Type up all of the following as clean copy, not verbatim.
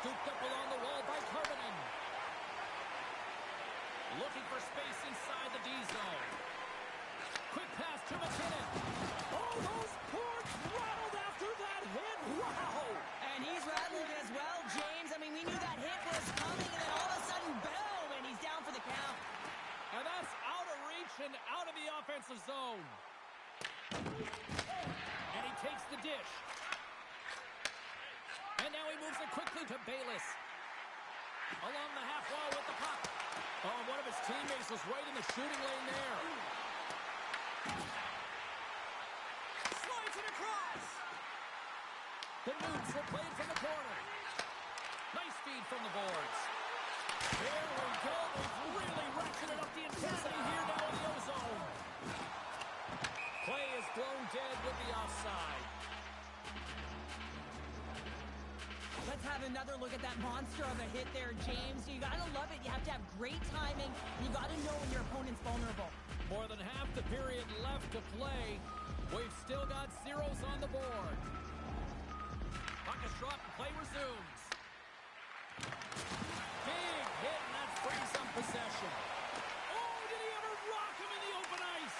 Scooped up along the wall by Karvinen. Looking for space inside the D zone. Quick pass to McKinnon. Oh, those boards rattled after that hit. Wow! And he's rattled as well, James. I mean, we knew that hit was coming, and then all of a sudden, boom, and he's down for the count. And that's out of reach and out of the offensive zone. And he takes the dish. And now he moves it quickly to Bayless. Along the half wall with the puck. Oh, one of his teammates was right in the shooting lane there. Slides it across. The Nudes will play it from the corner. Nice feed from the boards. There we go. They've really ratcheted up the intensity here now in the O-zone. Play is blown dead with the offside. Let's have another look at that monster of a hit there, James. You got to love it. You have to have great timing. You got to know when your opponent's vulnerable. More than half the period left to play. We've still got zeros on the board. Puck is dropped and play resumes. Big hit, and that frees some possession. Oh, did he ever rock him in the open ice?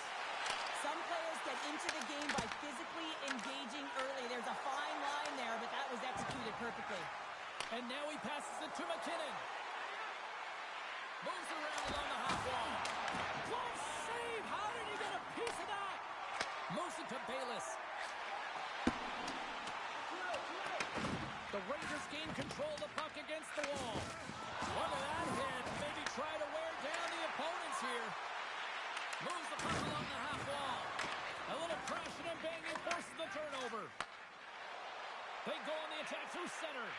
Some players get into the game by physically engaging early. There's a fine line there, but that was executed perfectly. And now he passes it to McKinnon. Moves around along the half wall. Close save! How did he get a piece of that? Moves it to Bayless. The Rangers gain control of the puck against the wall. Look at that hit. Maybe try to wear down the opponents here. Moves the puck along the half wall. A little crashing and banging forces the turnover. They go on the attack through center.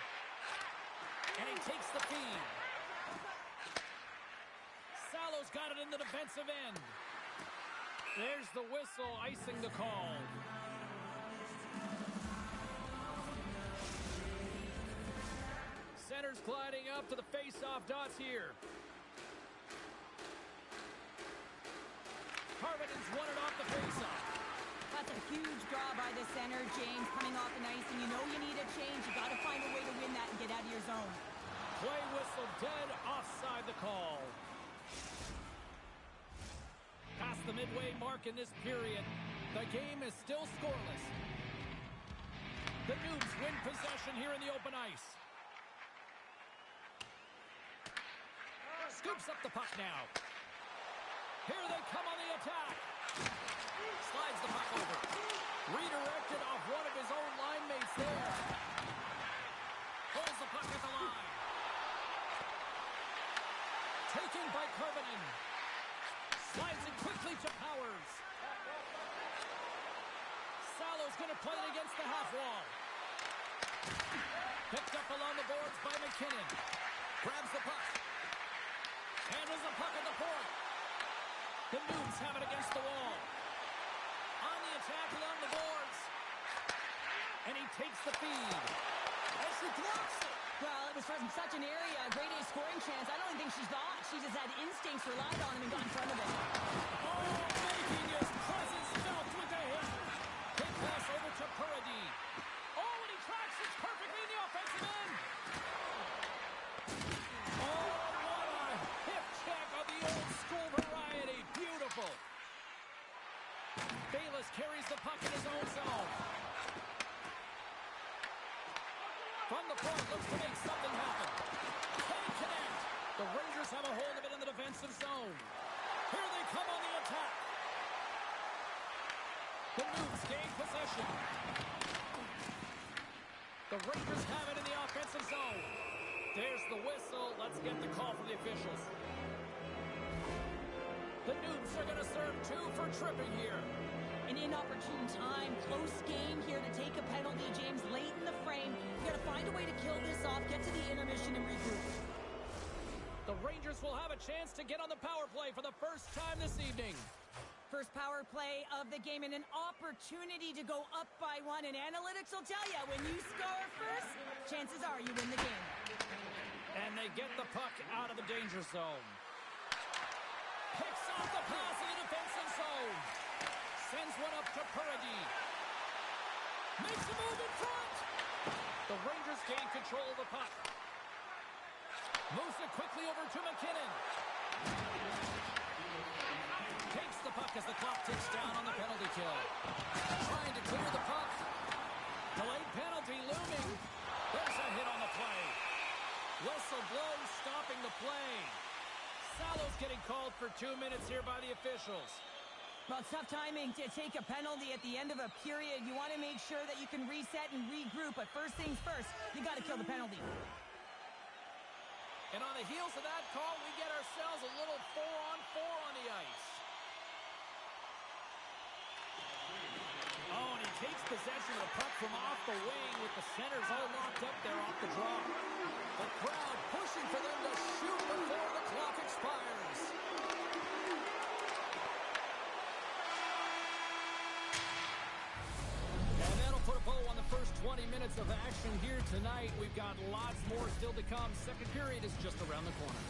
And he takes the feed. Salo's got it in the defensive end. There's the whistle icing the call. Center's gliding up to the face-off dots here. Karvinen's won it off the face-off. That's a huge draw by the center, James, coming off the ice, and you know you need a change. You got to find a way to win that and get out of your zone. Play whistle dead, offside the call. Past the midway mark in this period, the game is still scoreless. The Nudes win possession here in the open ice. Scoops up the puck now. Here they come on the attack. Slides the puck over. Redirected off one of his own line mates there. Pulls the puck at the line. Taken by Karvinen. Slides it quickly to Powers. Salo's going to play it against the half wall. Picked up along the boards by McKinnon. Grabs the puck. Handles the puck at the point. The Nudes have it against the wall. On the attack along the boards. And he takes the feed. And she blocks it. Well, it was from such an area, a great A scoring chance. I don't even think she thought. She just had instincts, relied on him, and got in front of it. Oh, making his presence felt with the hit. Big pass over to Purdy. Oh, and he tracks it perfectly in the offensive end. Oh, what a hip check of the old school variety. Beautiful. Bayless carries the puck in his own zone. From the point, looks to make something happen. Can't connect. The Rangers have a hold of it in the defensive zone. Here they come on the attack. The Nudes gain possession. The Rangers have it in the offensive zone. There's the whistle. Let's get the call from the officials. The Nudes are going to serve 2 for tripping here. An inopportune time, close game here to take a penalty, James, late in the frame. You got to find a way to kill this off, get to the intermission, and regroup. The Rangers will have a chance to get on the power play for the first time this evening. First power play of the game and an opportunity to go up by 1. And analytics will tell you, when you score first, chances are you win the game. And they get the puck out of the danger zone. Picks off the pass in the defensive zone. Sends one up to Purdy. Makes a move in front. The Rangers gain control of the puck. Moves it quickly over to McKinnon. Takes the puck as the clock ticks down on the penalty kill. Trying to clear the puck. Delayed penalty looming. There's a hit on the play. Whistle blows, stopping the play. Salo's getting called for 2 minutes here by the officials. Well, it's tough timing to take a penalty at the end of a period. You want to make sure that you can reset and regroup, but first things first, you got to kill the penalty. And on the heels of that call, we get ourselves a little 4-on-4 on the ice. Oh, and he takes possession of the puck from off the wing with the centers all locked up there off the draw. The crowd pushing for them to shoot before the clock expires. And that'll put a bow on the first 20 minutes of action here tonight. We've got lots more still to come. Second period is just around the corner.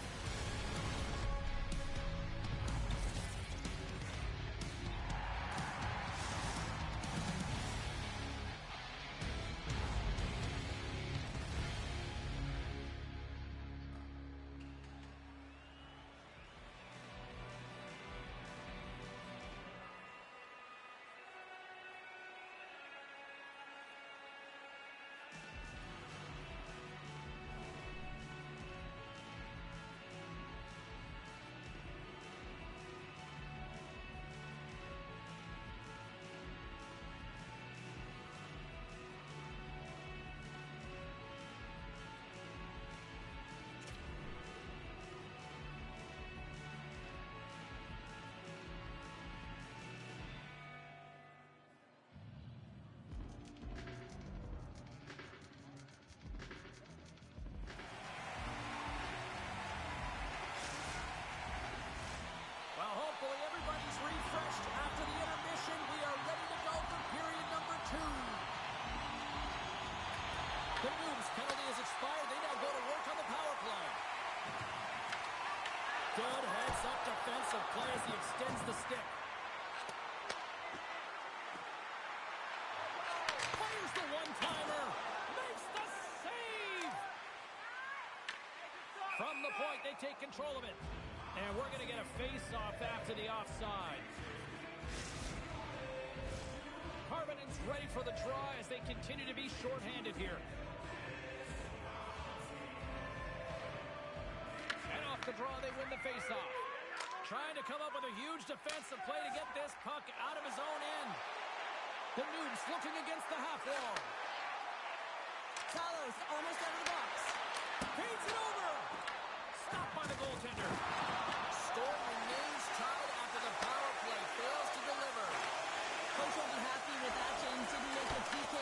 Good heads-up defensive play as he extends the stick. Fires the one-timer. Makes the save! From the point, they take control of it. And we're going to get a face-off after the offside. Harvinen's ready for the draw as they continue to be shorthanded here. And off the draw, they win the face-off. Trying to come up with a huge defensive play to get this puck out of his own end. The Noobs looking against the half wall. Salos almost out of the box. Feeds it over. Stopped by the goaltender. Storm remains tied after the power play fails to deliver. Coach will be happy with that. James didn't make the PK.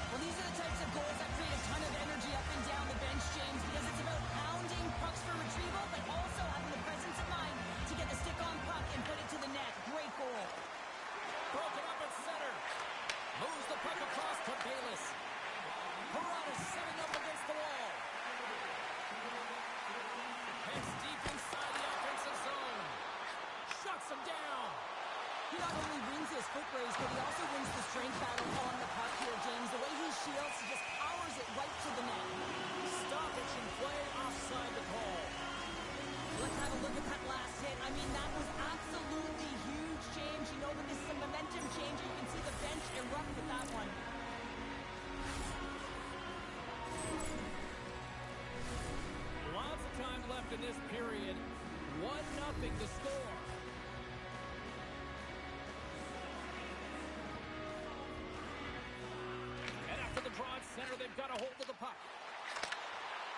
Well, these are the types of goals that create a ton of energy up and down the bench, James, because it's about pounding pucks for retrieval, but also having the presence of mind to get the stick on puck and put it to the net. Great goal. Broken up at center. Moves the puck across to Bayless. Parada's setting up against the wall. Heads deep inside the offensive zone. Shuts him down. He not only wins his foot race, but he also wins the strength battle on the puck here, James. The way he shields, he just powers it right to the net. Stoppage and play offside the call. Let's have a look at that last hit. I mean, that was absolutely huge, James. You know that this is a momentum changer. You can see the bench erupt with that one. Lots of time left in this period. 1-0 to score. And after the draw at center, they've got a hold of the puck.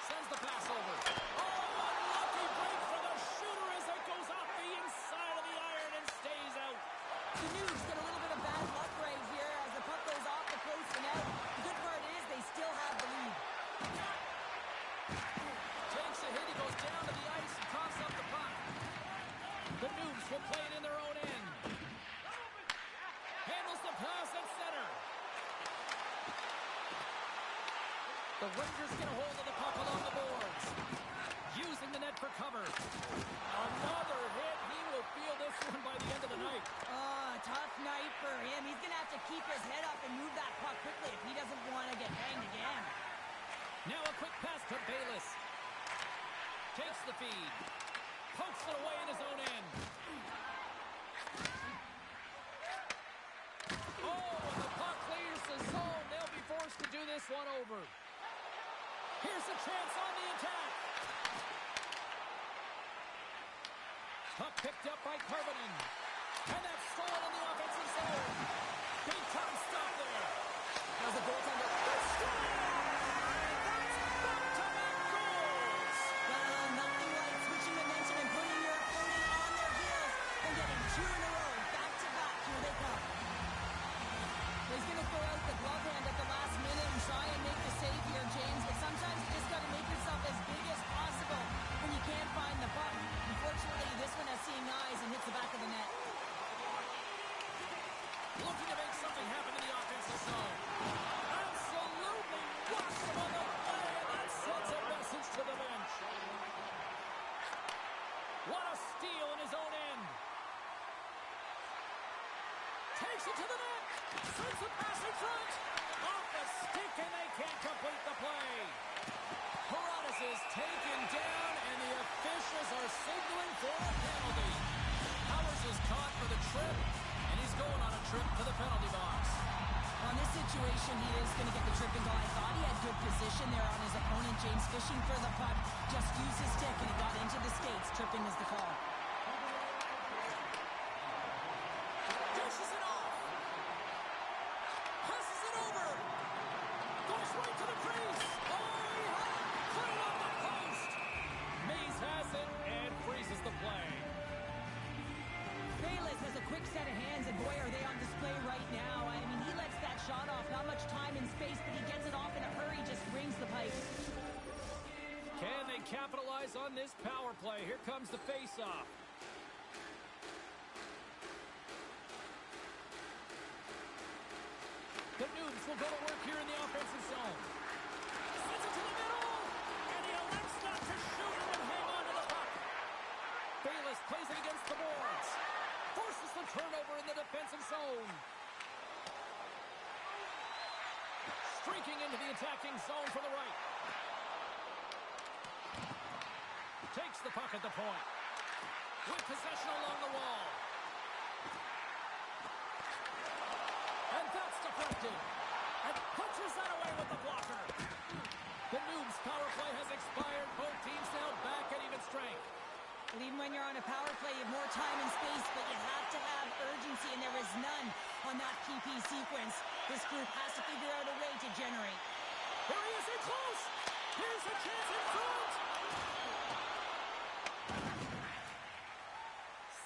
Sends the pass over. Oh, unlucky break for the shooter as it goes off the inside of the iron and stays out. The Noobs get a little bit of bad luck right here as the puck goes off the post and out. The good part is they still have the lead. Takes a hit, he goes down to the ice and coughs up the puck. The Noobs will play it in their own end. Handles the pass at center. The Rangers get a hold of the puck along the boards. Using the net for cover. Another hit. He will chance on the attack. Puck picked up by Karvinen. And that's stolen in the offensive zone. Big time stop there. How's the goaltender? Back-to-back goals. Well, nothing like switching momentum and putting your opponent on their heels and getting two in a row. Back-to-back. Here they come. He's going to throw out the glove hand at the last minute and try and make the save here, James. But sometimes you just got to make yourself as big as possible when you can't find the puck. Unfortunately, this one has seeing eyes and hits the back of the net. Looking to make something happen in the offensive zone. Absolutely washed him on the play, and that sends a message to the bench. What a steal in his own end. Takes it to the net. Sends the pass in front. Off the stick, and they can't complete the play. Haradas is taken down, and the officials are signaling for a penalty. Powers is caught for the trip, and he's going on a trip to the penalty box. On this situation, he is going to get the tripping goal. I thought he had good position there on his opponent. James fishing for the puck. Just used his stick, and he got into the skates. Tripping is the call. Dishes it off. Passes it over. Goes right to the crease. Oh, he had it. Put it on the post. Mays has it and freezes the play. Bayless has a quick set of hands, and boy, are they on display right now. I mean, he lets that shot off. Not much time and space, but he gets it off in a hurry. Just rings the pipe. Can they capitalize on this power play? Here comes the face-off. The Noobs will go to work here in the offensive zone. Sends it to the middle, and he elects not to shoot it and hang on to the puck. Bayless plays it against the boards. Forces the turnover in the defensive zone. Streaking into the attacking zone from the right. Takes the puck at the point. With possession along the wall. And that's deflected. And punches that away with the blocker. The Noobs' power play has expired. Both teams now back at even strength. But even when you're on a power play, you have more time and space, but you have to have urgency, and there is none on that PP sequence. This group has to figure out a way to generate. Here he is in close. Here's a chance in front.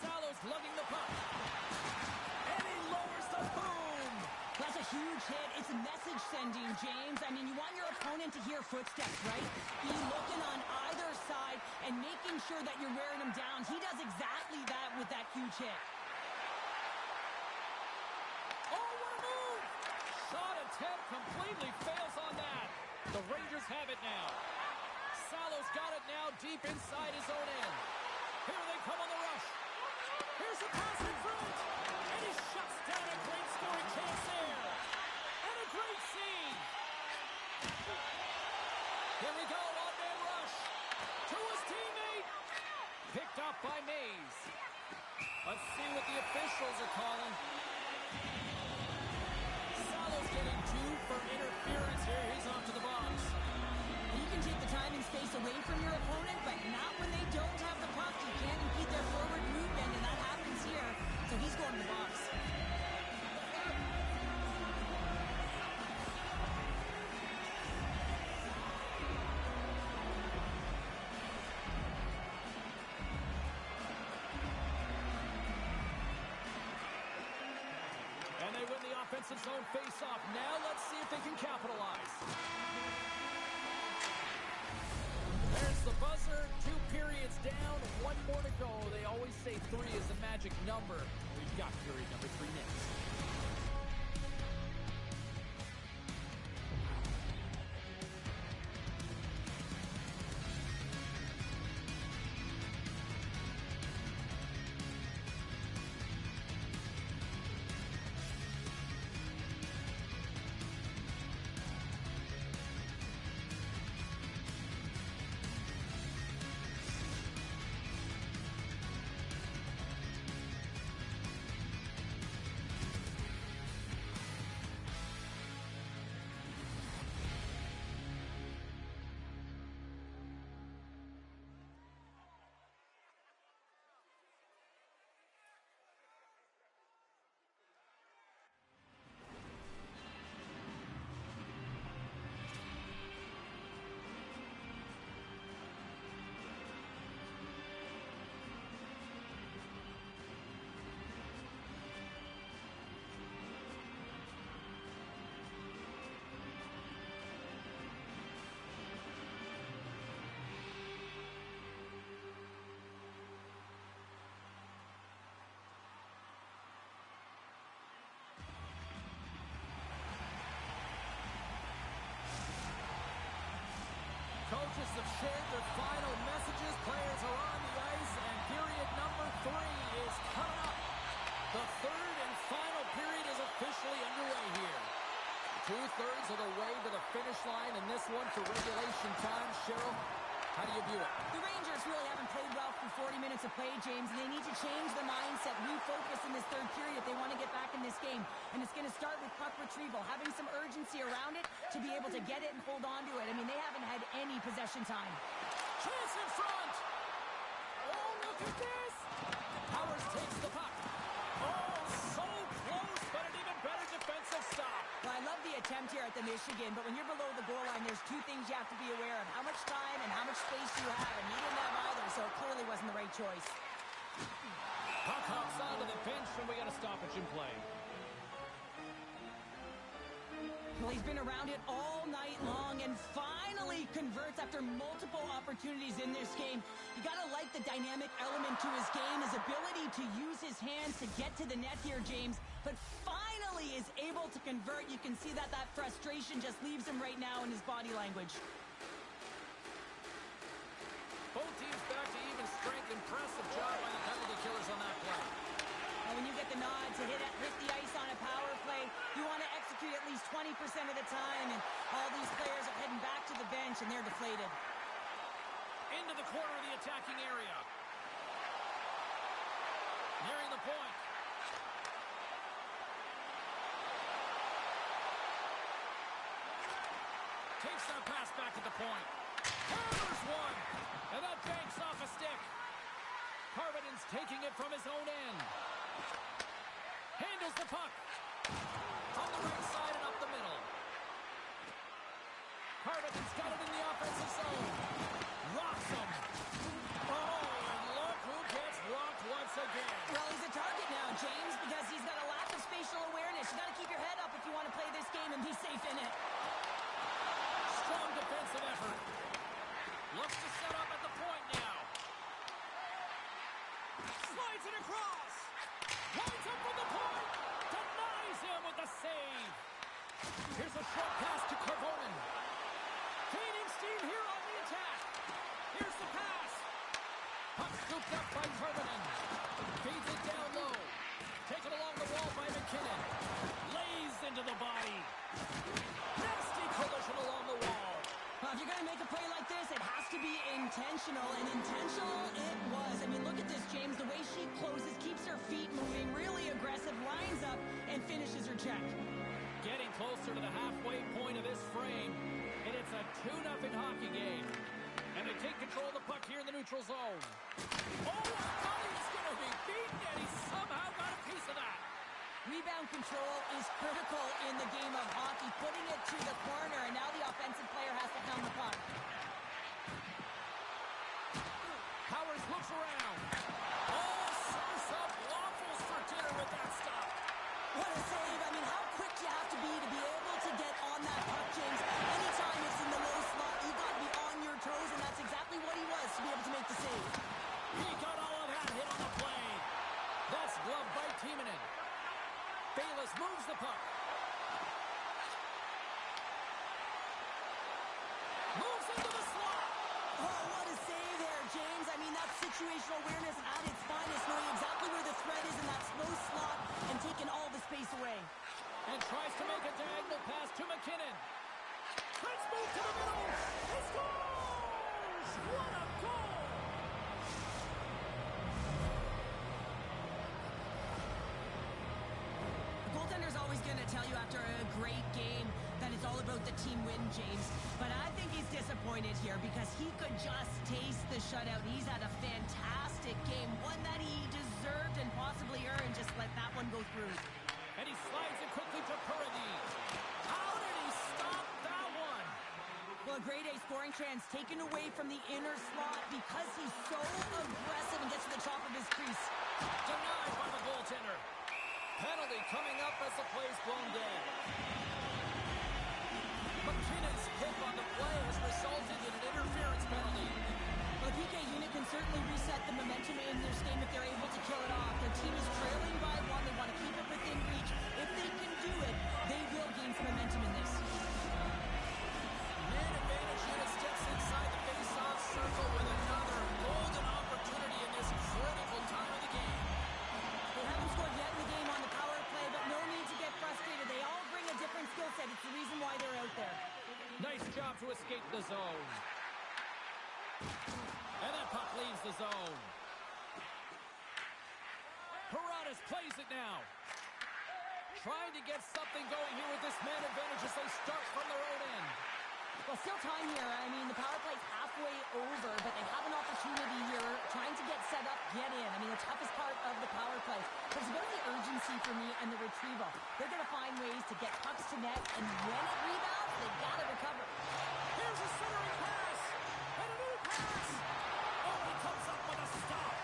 Salo's lugging the puck. And he lowers the boom. That's a huge hit. It's a message sending, James. I mean, you want your opponent to hear footsteps, right? Be looking on either side and making sure that you're wearing him down. He does exactly that with that huge hit. Oh, what a move! Shot attempt completely fails on that. The Rangers have it now. Salo's got it now deep inside his own end. Here they come on the rush. Here's a pass in front. And he shuts down a great scoring chance there. And a great save. Here we go, one-man rush. To his teammate. Picked up by Mays. Let's see what the officials are calling. Salo's getting 2 for interference here. He's off to the box. You can take the time and space away from your opponent, but not when they don't have the puck. You can't impede their forward movement, and that happens here. So he's going to the box. And they win the offensive zone face-off. Now let's see if they can capitalize. There's the buzzer. 2 periods down. 1 more to go. They always say 3 is the magic number. We've got period number 3 next. coaches have shared their final messages. Players are on the ice, and period number 3 is coming up. The third and final period is officially underway here. 2/3 of the way to the finish line in this one for regulation time. Cheryl, how do you view it? The Rangers really haven't played well for 40 minutes of play, James, and they need to change the mindset, refocus in this third period if they want to get back in this game. And it's going to start with puck retrieval, having some urgency around it to be able to get it and hold on to it. I mean, they haven't had any possession time. Chance in front! Oh, look at this! Powers takes the puck. Oh, so close, but an even better defensive stop. Well, I love the attempt here at the Michigan, but when you're below the goal line, there's two things you have to be aware of. How much time and how much space you have, and he didn't have either, so it clearly wasn't the right choice. Puck hops onto the bench, and we got a stoppage in play. Well, he's been around it all night long and finally converts after multiple opportunities in this game. You got to like the dynamic element to his game, his ability to use his hands to get to the net here, James, but finally is able to convert. You can see that frustration just leaves him right now in his body language. Both teams back to even strength. Impressive job by the penalty killers on that play. And when you get the nod to hit the ice on a power play, you want to execute at least 20% of the time, and all these players are heading back to the bench, and they're deflated. Into the corner of the attacking area. Nearing the point. Takes that pass back at the point. Hammers one! And that banks off a stick. Harvinen's taking it from his own end. Handles the puck. On the right side and up the middle. Harvinen's got it in the offensive zone. Rocks him. Oh, and look who gets rocked once again. Well, he's a target now, James, because he's got a lack of spatial awareness. You got to keep your head up if you want to play this game and be safe in it. Strong defensive effort. Looks to set up at the point now. Slides it across. Lines up from the point. Denies him with the save. Here's a short pass to Carbonen. Gaining steam here on the attack. Here's the pass. Puck scooped up by Carbonen. Feeds it down low. Taken along the wall by McKinnon. Lays into the body. Nasty collision along the wall. Well, if you're going to make a play like this, it has to be intentional, and intentional it was. I mean, look at this, James. The way she closes, keeps her feet moving, really aggressive, lines up, and finishes her check. Getting closer to the halfway point of this frame, and it's a 2-0 hockey game. And they take control of the puck here in the neutral zone. Oh, I thought he was going to be beaten, and he somehow got a piece of that. Rebound control is critical in the game of hockey, putting it to the corner, and now the offensive player has to pound the puck. Powers looks around. Oh, serves up waffles for dinner with that stop. What a save. I mean, how quick do you have to be able to get on that puck, James? Anytime it's in the low slot, you got to be on your toes, and that's exactly what he was to be able to make the save. He got all of that hit on the play. That's gloved by Timonen. Bayless moves the puck. Moves into the slot. Oh, what a save there, James. I mean, that's situational awareness at its finest, knowing exactly where the threat is in that slow slot and taking all the space away. And tries to make a diagonal pass to McKinnon. Let's move to the middle. He scores! What a goal! Goaltender's always going to tell you after a great game that it's all about the team win, James. But I think he's disappointed here because he could just taste the shutout. He's had a fantastic game, one that he deserved and possibly earned. Just let that one go through. And he slides it quickly to Paradis. How did he stop that one? Well, a grade A scoring chance taken away from the inner slot because he's so aggressive and gets to the top of his crease. Denied by the goaltender. Penalty coming up as the play's blown dead. McKinnon's hit on the play has resulted in an interference penalty. Well, the PK unit can certainly reset the momentum in this game if they're able to kill it off. Their team is trailing by one. They want to keep it within reach. If they can do it, they will gain some momentum in this. Man advantage unit steps inside the face to escape the zone. And that puck leaves the zone. Haradas plays it now. Trying to get something going here with this man advantage as they start from their own end. Well, still time here. I mean, the power play's halfway over, but they have an opportunity here trying to get set up, get in. I mean, the toughest part of the power play. There's about the urgency for me and the retrieval. They're going to find ways to get pucks to net, and when it rebounds, they've got to recover. Here's a centering pass. And a new pass. Oh, he comes up with a stop.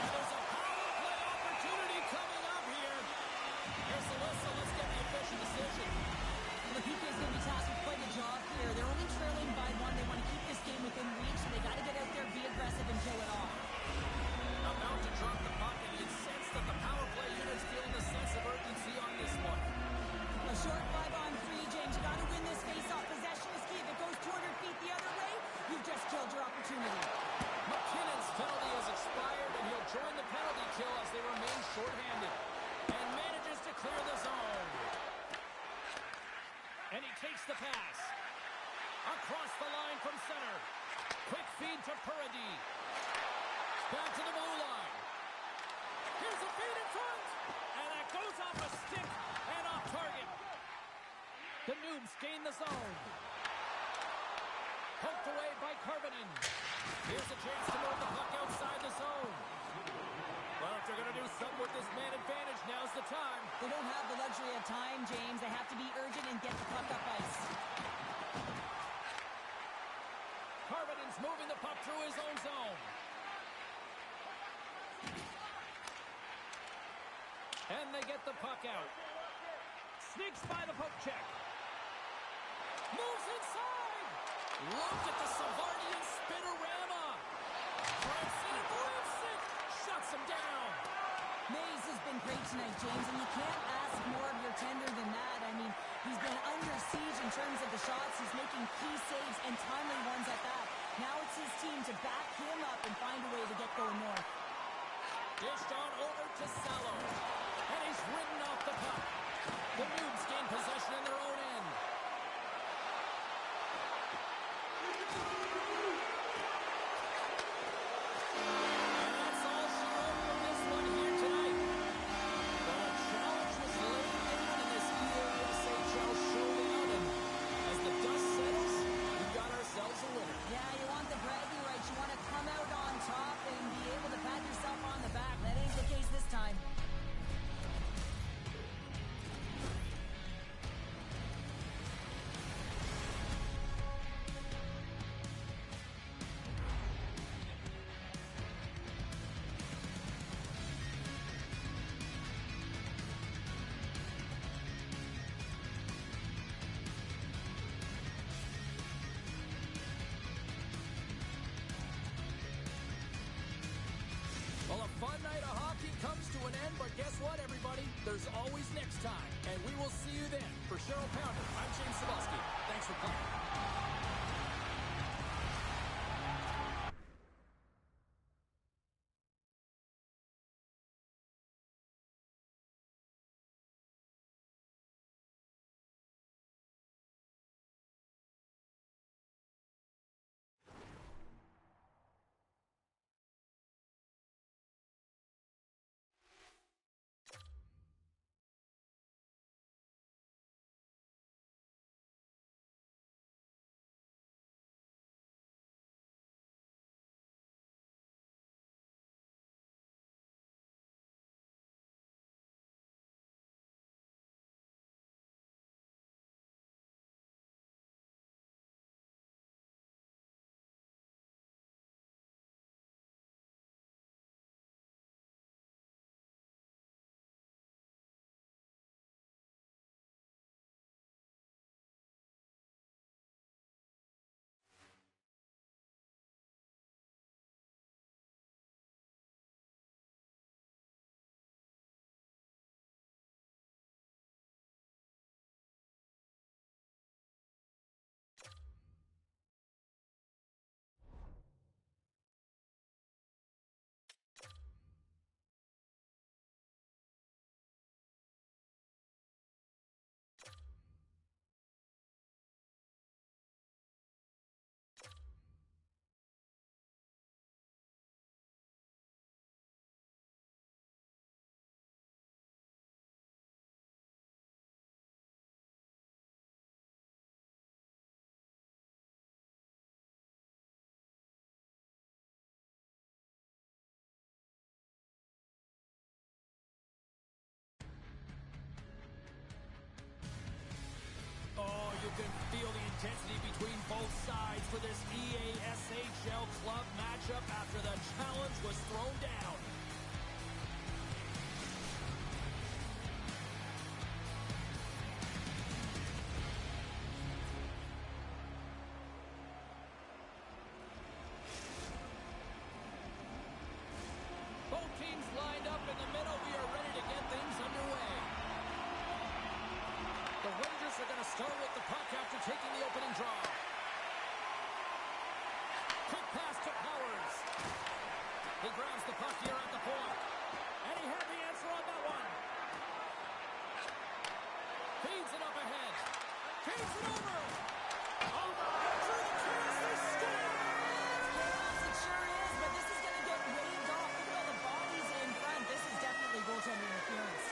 And there's a power play opportunity coming up here. Here's the whistle. Let's get the official decision. The PK is going to be tasked with quite a job here. They're only trailing by one. They want to keep this game within reach, so they got to get out there, be aggressive, and kill it off. About to drop the puck, and you sense that the power play unit's feeling the sense of urgency on this one. A short 5-on-3, James. You got to win this face-off. Possession is key. If it goes 200 feet the other way, you've just killed your opportunity. McKinnon's penalty has expired, and he'll join the penalty kill as they remain shorthanded. And manages to clear the zone. And he takes the pass. Across the line from center. Quick feed to Purdy. Back to the blue line. Here's a feed in front. And that goes off a stick and off target. The Noobs gain the zone. Poked away by Karvinen. Here's a chance to move the puck outside the zone. Well, if they're going to do something with this man advantage, now's the time. They don't have the luxury of time, James. They have to be urgent and get the puck up ice. Karvinen's moving the puck through his own zone. And they get the puck out. Sneaks by the poke check. Moves inside. Looked at the Savardian spinorama. Drives in and rips it. Shuts him down. Mays has been great tonight, James, and you can't ask more of your tender than that. I mean, he's been under siege in terms of the shots. He's making key saves and timely ones at that. Now it's his team to back him up and find a way to get going north. Dished on over to Salo. And he's ridden off the puck. The Noobs gain possession in their own end. And that's all she wrote from this one here tonight. But a challenge was laid down in this EASHL showdown. And as the dust settles, we've got ourselves a winner. Yeah, you want the bragging rights. You want to come out on top and be able to pat yourself on the back. That ain't the case this time. Well, a fun night of hockey comes to an end, but guess what, everybody? There's always next time, and we will see you then. For Cheryl Pounder, I'm James Cebulski. Thanks for playing. intensity between both sides for this EASHL club matchup after the challenge was thrown down. Both teams lined up in the middle. We are ready to get things underway. The Rangers are going to start with the puck after taking the opening draw. Quick pass to Powers. He grabs the puck here at the point. And he had the answer on that one. Feeds it up ahead. Feeds it over. Over. Through the crease. They score. Chaos, it sure is, but this is going to get waved off. Look at all the bodies in front. This is definitely goaltender interference.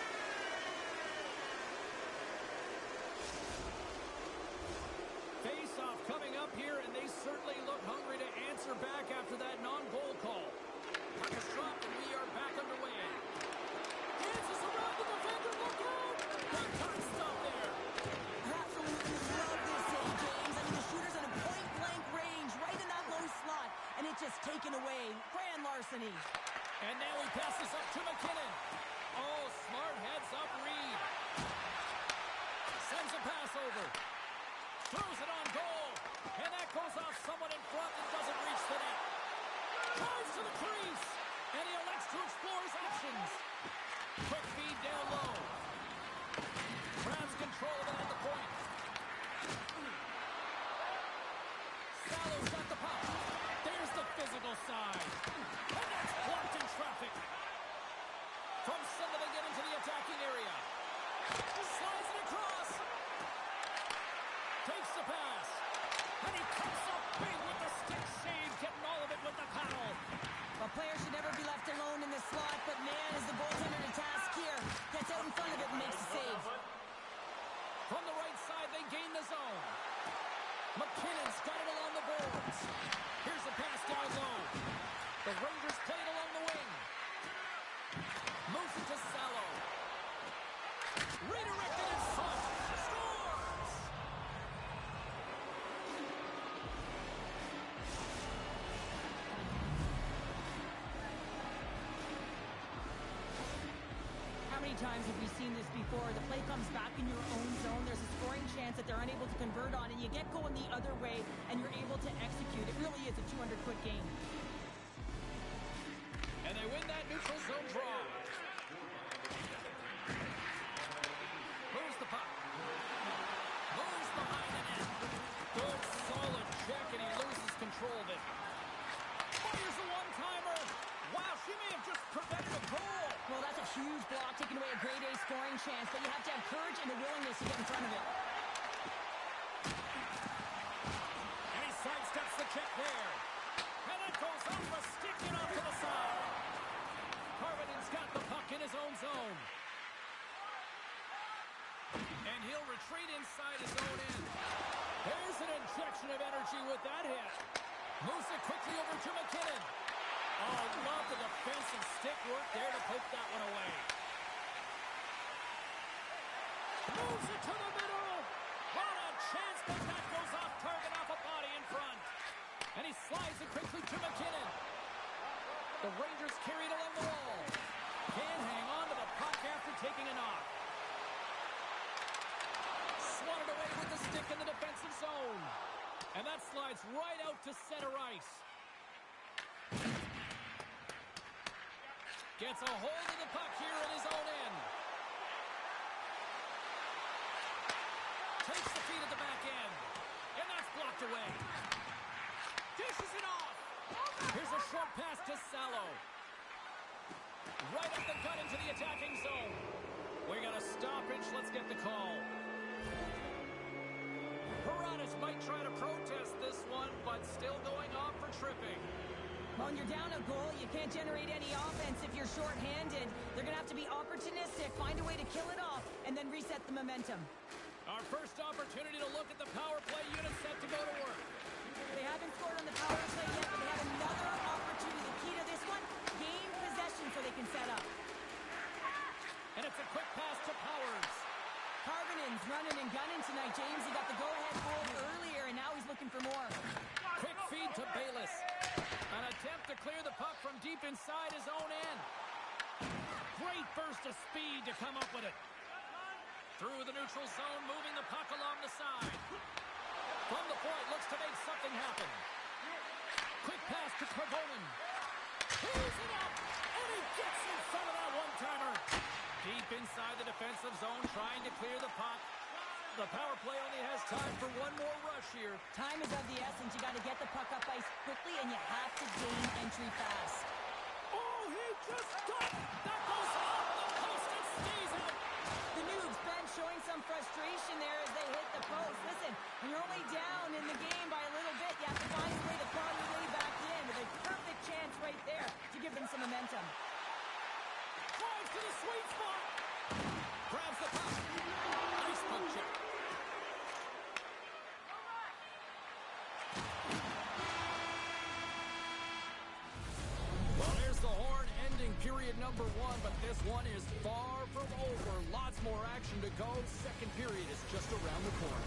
Face-off coming up here, and they certainly look hungry to answer back after that non-goal call. Puck is dropped, and we are back underway. Dances around the defender. Look out! Big time stop there. I absolutely love this save, James. I mean, the shooter's in a point-blank range, right in that low slot, and it's just taken away. Grand larceny. And now he passes up to McKinnon. Oh, smart heads up Reed. Sends a pass over. Throws it on goal. And that goes off someone in front and doesn't reach the net. Drives to the crease. And he elects to explore his options. Quick feed down low. Grabs control of it at the point. Sallow's got the puck. There's the physical side. And that's blocked in traffic. From Sullivan get into the attacking area. Slides it across. Takes the pass. And he comes up big with the stick save, getting all of it with the paddle. A player should never be left alone in the slot, but man, is the goaltender to task here. Gets out in front of it and makes the save. From the right side, they gain the zone. McKinnon's got it along the boards. Here's a pass down low. The Rangers play it along the wing. Moves it to Sallow. Redirected in front. Scores! How many times have we seen this before? The play comes back in your own zone. There's a scoring chance that they're unable to convert on, and you get going the other way, and you're able to execute. It really is a 200-foot game. And they win that neutral zone draw. Moves the puck. Moves behind the net. Good, solid check, and he loses control of it. Fires a one-timer. Wow, she may have just prevented a goal. Well, that's a huge block, taking away a grade A scoring chance, but you have to have courage and a willingness to get in front of it. And he sidesteps the check there. And that goes off a stick and off to the side. Harvinen's got the puck in his own zone. And he'll retreat inside his own end. There's an injection of energy with that hit. Moves it quickly over to McKinnon. Oh, love the defensive stick work there to poke that one away. Moves it to the middle. What a chance, but that goes off target off a body in front. And he slides it quickly to McKinnon. The Rangers carry it along the wall. Can't hang on to the puck after taking a knock. Swatted away with the stick in the defensive zone. And that slides right out to center ice. Gets a hold of the puck here in his own end. Takes the feed at the back end. And that's blocked away. Dishes it off. Here's a short pass to Sallow. Right up the gut into the attacking zone. We got a stoppage. Let's get the call. Haradas might try to protest this one, but still going off for tripping. When you're down a goal, you can't generate any offense if you're shorthanded. They're going to have to be opportunistic, find a way to kill it off, and then reset the momentum. Our first opportunity to look at the power play unit set to go to work. They haven't scored on the power play yet, but they have another opportunity. The key to this one, gain possession so they can set up. And it's a quick pass to Powers. Harvinen's running and gunning tonight, James. He got the go-ahead goal earlier, looking for more. Quick feed to Bayless. An attempt to clear the puck from deep inside his own end. Great burst of speed to come up with it. Through the neutral zone, moving the puck along the side. From the point, looks to make something happen. Quick pass to Koivunen. He's it up, and he gets in front of that one-timer. Deep inside the defensive zone, trying to clear the puck. The power play only has time for one more rush here. Time is of the essence. You got to get the puck up ice quickly, and you have to gain entry fast. Oh, he just got that goes off the post and stays out. The Noobs bench showing some frustration there as they hit the post. Listen, when you're only down in the game by a little bit, you have to find a way to claw your way back in with a perfect chance right there to give them some momentum. Drives to the sweet spot. Grabs the puck. Nice puck check. Well, there's the horn ending period number 1, but this one is far from over. Lots more action to go. Second period is just around the corner.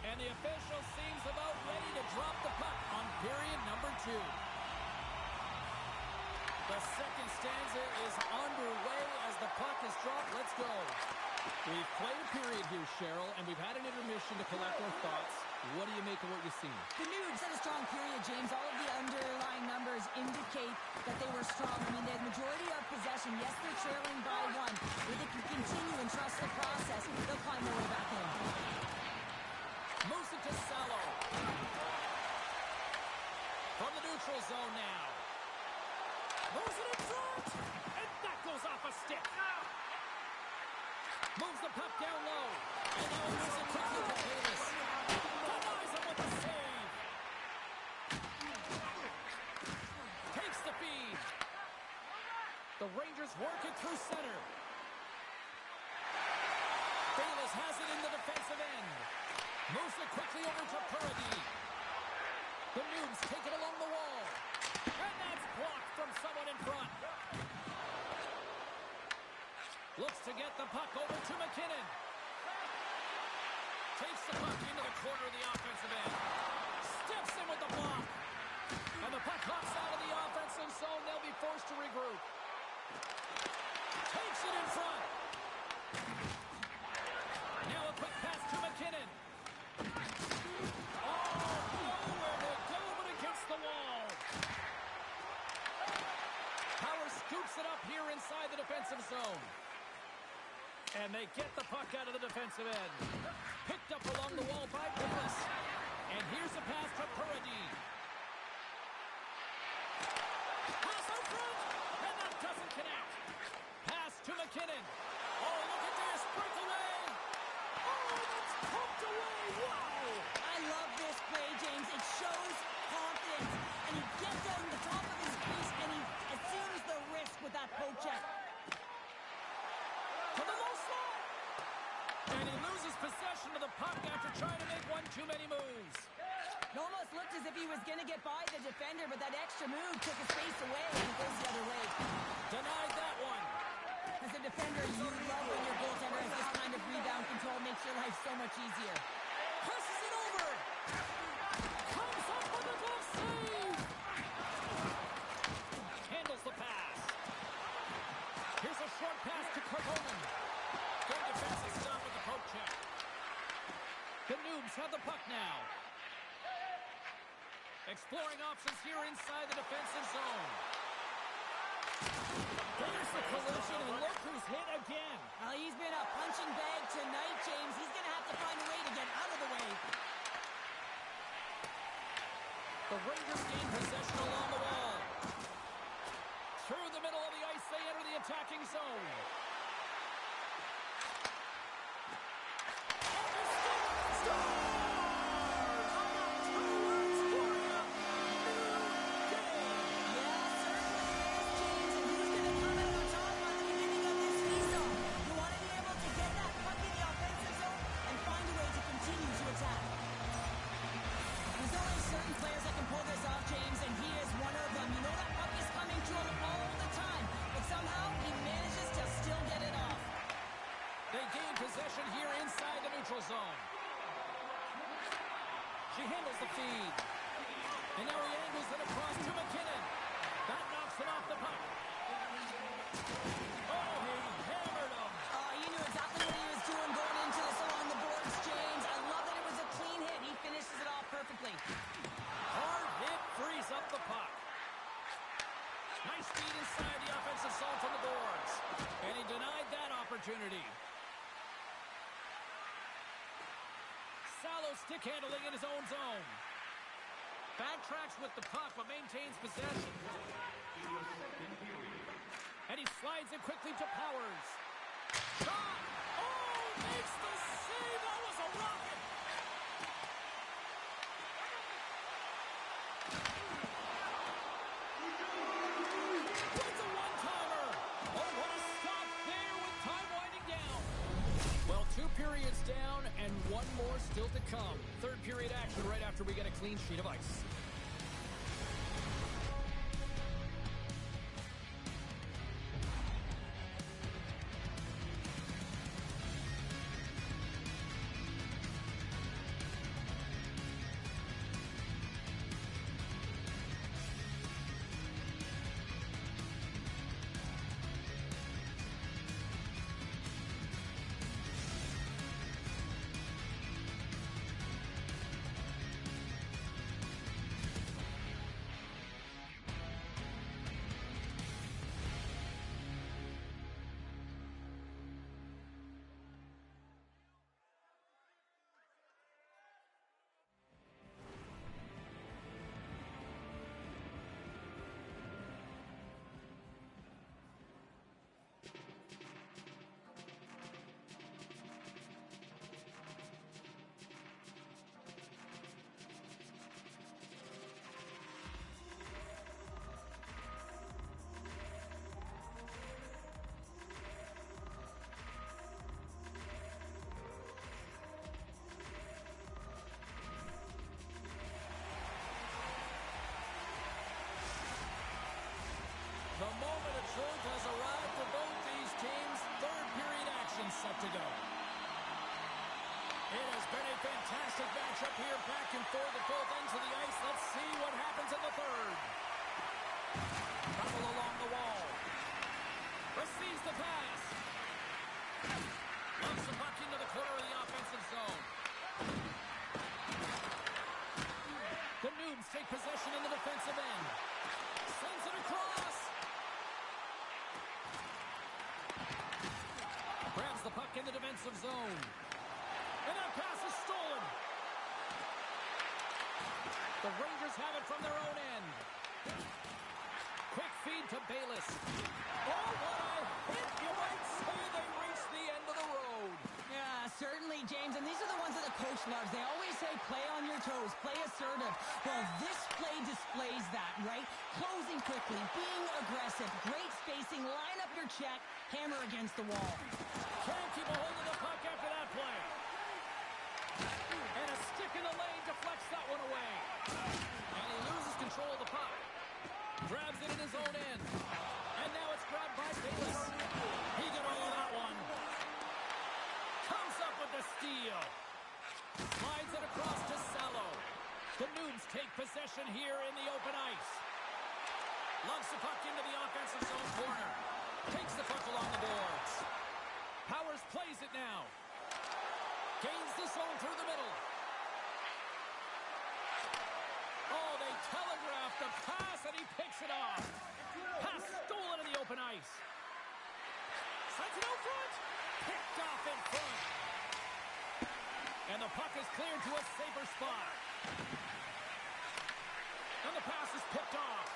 And the official seems about ready to drop the puck on period number 2. The second stanza is underway as the puck is dropped. Let's go. We've played a period here, Cheryl, and we've had an intermission to collect our thoughts. What do you make of what you've seen? The Noobs had a strong period, James. All of the underlying numbers indicate that they were strong. I mean, they had majority of possession. Yes, they're trailing by 1. If they can continue and trust the process, they'll find their way back in. Moves it to Salo. From the neutral zone now. Moves it in front. And that goes off a stick. Moves the puck down low. And now moves it quickly to Bayless. Denies him with the save. Takes the feed. The Rangers work it through center. Bayless has it in the defensive end. Moves it quickly over to Purdy. The Noobs take it along the wall. And that's blocked from someone in front. Looks to get the puck over to McKinnon. Takes the puck into the corner of the offensive end. Steps in with the block. And the puck hops out of the offensive zone. They'll be forced to regroup. Takes it in front. Now a quick pass to McKinnon. Scoops it up here inside the defensive zone. And they get the puck out of the defensive end. Picked up along the wall by Bayless. And here's a pass to Purdy. Pass out front. And that doesn't connect. Pass to McKinnon. Oh, look at this. Breakaway. Oh, that's pumped away. Wow. I love this play, James. It shows confidence. And he gets out on the top of his crease, and he assumes the risk with that poke check. To the low slot. And he loses possession of the puck after trying to make one too many moves. It almost looked as if he was going to get by the defender, but that extra move took his face away, and he goes the other way. Denied that one. As a defender, you love when your goaltender has this kind of rebound control. Makes your life so much easier. Passes it over. Comes up Noobs have the puck now. Exploring options here inside the defensive zone. There's the collision, and look who's hit again. Well, he's been a punching bag tonight, James. He's going to have to find a way to get out of the way. The Rangers gain possession along the wall. Through the middle of the ice, they enter the attacking zone. Possession here inside the neutral zone. She handles the feed. And now he angles it across to McKinnon. That knocks him off the puck. Oh, he hammered him. He knew exactly what he was doing going into this along the boards, James. I love that it was a clean hit. He finishes it off perfectly. Hard hit frees up the puck. Nice feed inside the offensive zone from the boards. And he denied that opportunity. Salo stick handling in his own zone. Backtracks with the puck, but maintains possession. And he slides it quickly to Powers. Shot! Oh, makes the save! That was a rocket! It's a one-timer! Oh, what a stop there with time winding down. Well, 2 periods down and 1 more still to come. Third period action right after we get a clean sheet of ice. The moment of truth has arrived for both these teams. Third period action set to go. It has been a fantastic matchup here, back and forth at both ends of the ice. Let's see what happens in the third. Trouble along the wall. Receives the pass. Lumps the puck into the corner of the offensive zone. The Noobs take possession in the defensive end. Sends it across. Grabs the puck in the defensive zone. And that pass is stolen. The Rangers have it from their own end. Quick feed to Bayless. Oh, what a hit! You might say they reached the end of the road. Yeah, certainly, James. And these are the ones that the coach loves. They always say, play on your toes, play assertive. Well, this play displays that, right? Closing quickly, being aggressive, great spacing, line up your check, hammer against the wall. Can't keep a hold of the puck after that play. And a stick in the lane deflects that one away. And he loses control of the puck. Grabs it in his own end. And now it's grabbed by Bayless. He got all of that one. Comes up with the steal. Slides it across to Salo. The Noobs take possession here in the open ice. Lunks the puck into the offensive zone corner. Takes the puck along the boards. Powers plays it now. Gains the zone through the middle. Knocks it off. Pass stolen in the open ice. Sends it out front. Picked off in front. And the puck is cleared to a safer spot. And the pass is picked off.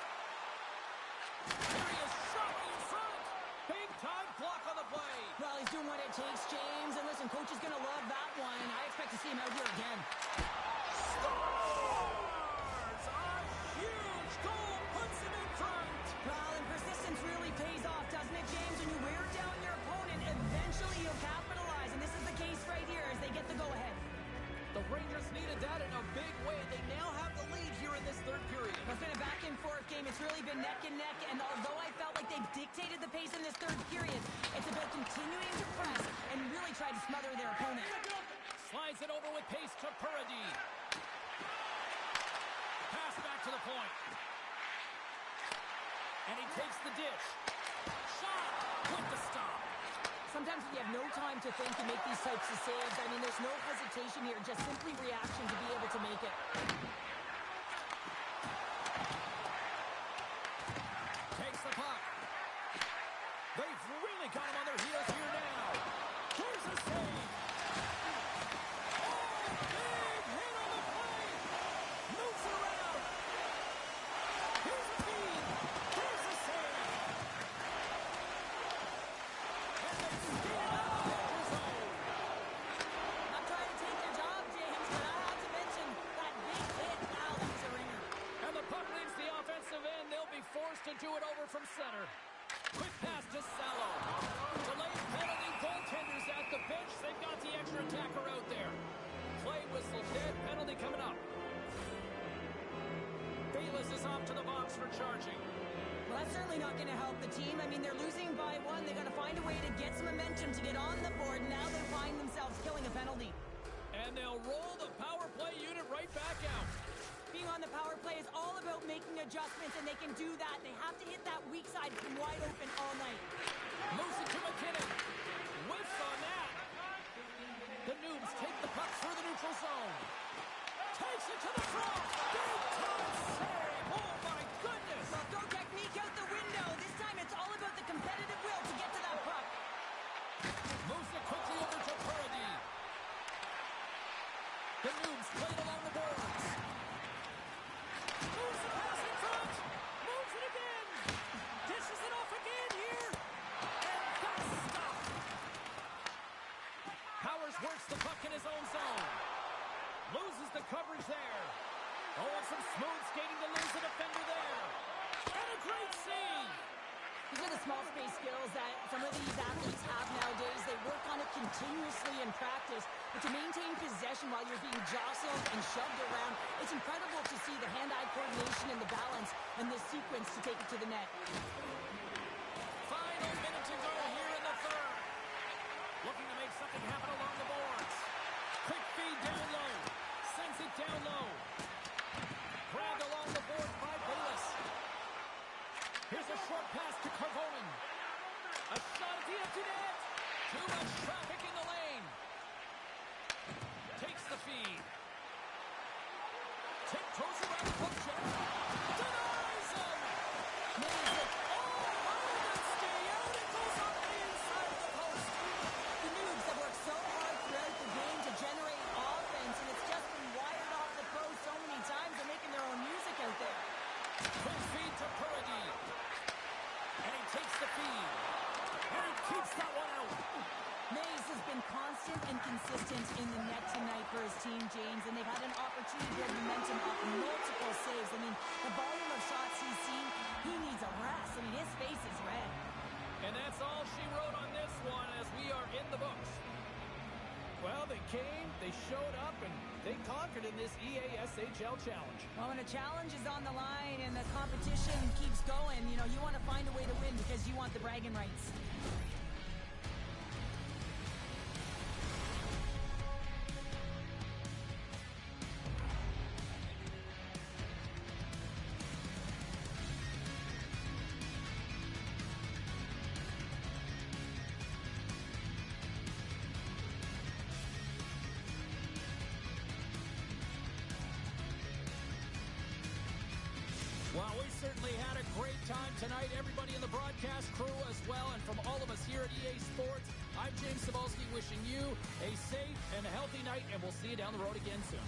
Here he is, shot in front. Big time block on the play. Well, he's doing what it takes, James. And listen, coach is going to love that one. I expect to see him out here again. Scores! A huge goal puts him in front. Well, and persistence really pays off, doesn't it, James? When you wear down your opponent, eventually you'll capitalize. And this is the case right here as they get the go-ahead. The Rangers needed that in a big way. They now have the lead here in this third period. It's been a back-and-forth game. It's really been neck and neck. And although I felt like they've dictated the pace in this third period, it's about continuing to press and really try to smother their opponent. Slides it over with pace to Purdy. Pass back to the point. And he takes the dish. Shot with the stop. Sometimes when you have no time to think and make these types of saves, I mean, there's no hesitation here, just simply reaction to be able to make it. Takes the puck. They've really got him on their heels here now. Here's a save. Oh, big hit on the play. Moves it around. Here's a feed. Here's a save. And they steal it out of the danger zone. Not trying to take their job, James, but I have to mention that big hit. Wow, that was a ringer. And the puck leaves the offensive end. They'll be forced to do it over from center. Quick pass to Salo. Delayed penalty. Goaltenders at the bench. They've got the extra attacker out there. Play whistle dead. Penalty coming up. Bayless is off to the box for charging. Well, that's certainly not going to help the team. I mean, they're losing by one. They've got to find a way to get some momentum to get on the board. Now they find themselves killing a penalty. And they'll roll the power play unit right back out. Being on the power play is all about making adjustments, and they can do that. They have to hit that weak side from wide open all night. Moves it to McKinnon. Whiffs on that. The Noobs take the puck through the neutral zone. Takes it to the front. Big time save. Oh, my goodness. Well, throw technique out the window. This time it's all about the competitive will to get to that puck. Moves it quickly over to Purdy. The Noobs played along the boards. Moves the pass in front. Moves it again. Dishes it off again here. And that's stopped. Powers works the puck in his own zone. Loses the coverage there. Oh, and some smooth skating to lose the defender there. And a great save. These are the small space skills that some of these athletes have nowadays. They work on it continuously in practice. But to maintain possession while you're being jostled and shoved around, it's incredible to see the hand-eye coordination and the balance in this sequence to take it to the net. Final minute to go here in the third. Looking to make something happen along the boards. Quick feed down low. Sends it down low. Grabbed along the boards by Bayless. Here's a short pass to Carvonen. A shot at the empty net. Too much traffic in the lane. Takes the feed. Tiptoes around the puck check. Denies him. Nails it. Stay out. It goes off the inside of the post. The Noobs have worked so hard throughout the game to generate offense, and it's just been wired off the post so many times. They're making their own music out there. Quick feed to Purdy. And he takes the feed. And he keeps that one out. Mays has been constant and consistent in the net tonight for his team, James, and they've had an opportunity to build momentum off multiple saves. I mean, the volume of shots he's seen, he needs a rest. I mean, his face is red. And that's all she wrote on this one as we are in the books. Well, they came, they showed up, and they conquered in this EASHL challenge. Well, when a challenge is on the line and the competition keeps going, you know, you want to find a way to win because you want the bragging rights. Well, we certainly had a great time tonight. Everybody in the broadcast crew as well. And from all of us here at EA Sports, I'm James Cybulski wishing you a safe and healthy night. And we'll see you down the road again soon.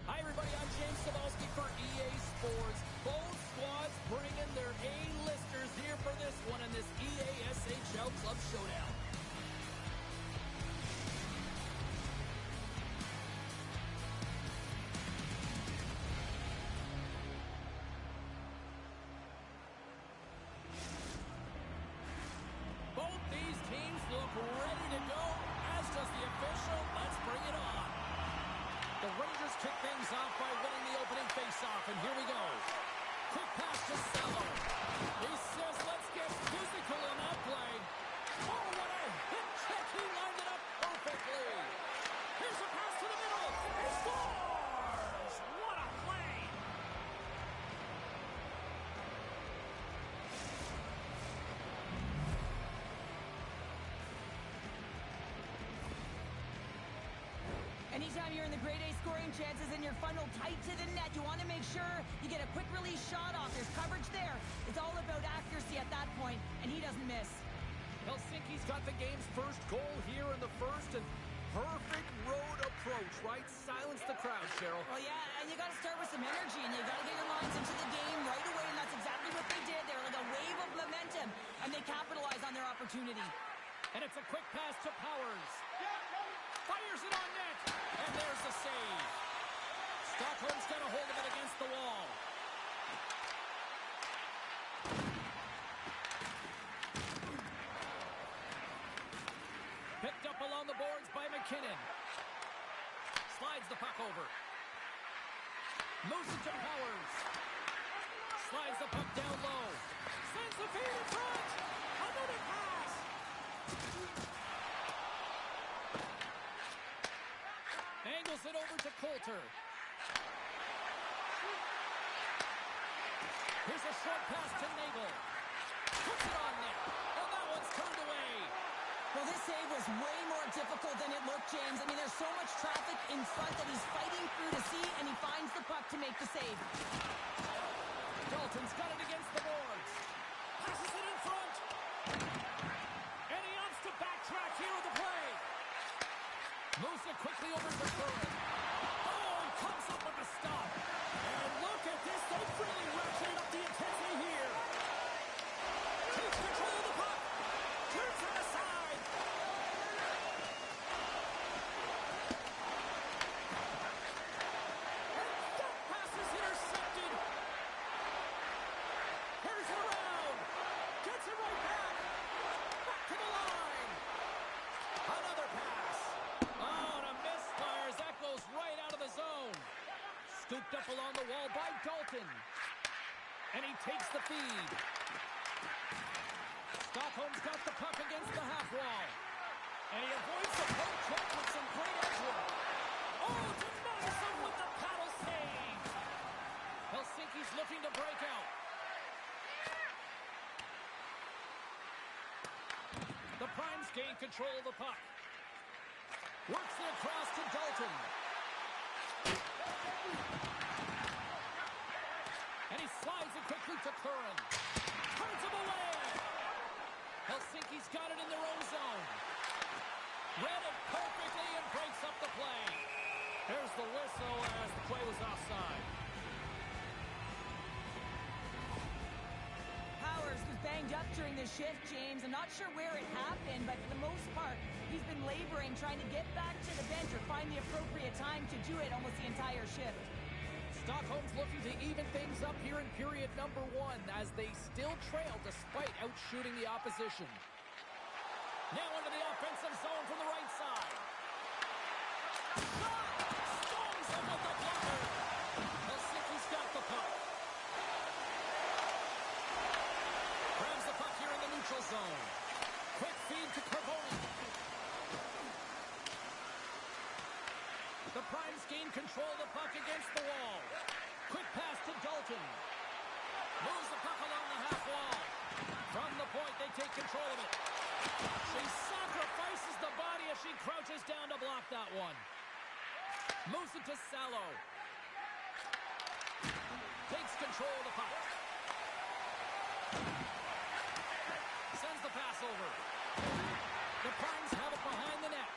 Hi, everybody. I'm James Cybulski for EA Sports. Both squads bringing their A-listers here for this one in this EA SHL Club Showdown. Both these teams look ready to go, as does the official. Let's bring it on. The Rangers kick things off by winning the opening faceoff, and here we go. Quick pass to Sello. He says, let's get physical in that play. Oh, what a hit check. He lined it up perfectly. Here's a pass to the middle. He scores! What a play! Anytime you're in the grade A scoring chances and your funnel tight to the net, you want to make sure you get a quick release shot off. There's coverage there. It's all about accuracy at that point, and he doesn't miss. Helsinki's got the game's first goal here in the first, and perfect road approach, right? Silence the crowd, Cheryl. Well, yeah, and you got to start with some energy, and you got to get your lines into the game right away, and that's exactly what they did. They were like a wave of momentum, and they capitalized on their opportunity. And it's a quick pass to Powers. Fires it on net, and there's the save. Stockholm's got a hold of it against the wall. Picked up along the boards by McKinnon. Slides the puck over. Moves it to Powers. Slides the puck down low. Sends the feed in front. Another pass. Angles it over to Coulter. Here's a short pass to Nagel. Puts it on net. And that one's turned away. Well, this save was way more difficult than it looked, James. I mean, there's so much traffic in front that he's fighting through to see, and he finds the puck to make the save. Dalton's got it against the boards. Passes it in front. And he opts to backtrack here with the play. Moves it quickly over to Curran. Oh, and comes up with a stop. And look at this. They've really ratcheted up the intensity here. Takes control of the puck. Turns it aside. And that pass is intercepted. Here's it around. Gets it right back. Back to the line. Another pass. Oh, and a misfire as that goes right out of the zone. Scooped up along the wall by Dalton. And he takes the feed. Stockholm's got the puck against the half wall. And he avoids the poke check with some great edge work. Oh, denies him with the paddle save. Helsinki's looking to break out. The Primes gain control of the puck. Works it across to Dalton. And he slides it quickly to Curran. Turns him away. Helsinki's got it in their own zone. Read it perfectly and breaks up the play. There's the whistle as the play was offside. Powers was banged up during the shift, James. I'm not sure where it happened, but for the most part, he's been laboring, trying to get back to the bench or find the appropriate time to do it almost the entire shift. Stockholm's looking to even things up here in period number 1 as they still trail despite outshooting the opposition. Now into the offensive zone from the right side. Shot! Storms him with the blocker. Helsinki's got the puck. Grabs the puck here in the neutral zone. Quick feed to Carboni. The Primes gain control of the puck against the wall. Quick pass to Dalton. Moves the puck along the half wall. From the point, they take control of it. She sacrifices the body as she crouches down to block that one. Moves it to Salo. Takes control of the puck. Sends the pass over. The Primes have it behind the net.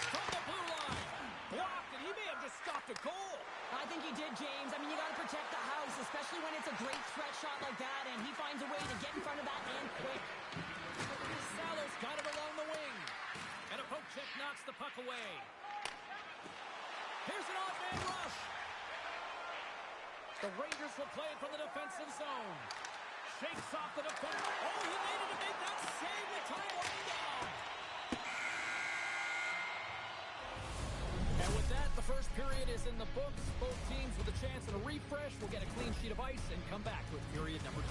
From the blue line. Blocked, and he may have just stopped a goal. I think he did, James. I mean, you got to protect the house, especially when it's a great stretch shot like that, and he finds a way to get in front of that and quick. Salo's got it along the wing. And a poke check knocks the puck away. Here's an odd-man rush. The Rangers will play it from the defensive zone. Shakes off the defender. Oh, he needed to make that save with time running down. And with that, the first period is in the books. Both teams with a chance at a refresh will get a clean sheet of ice and come back with period number 2.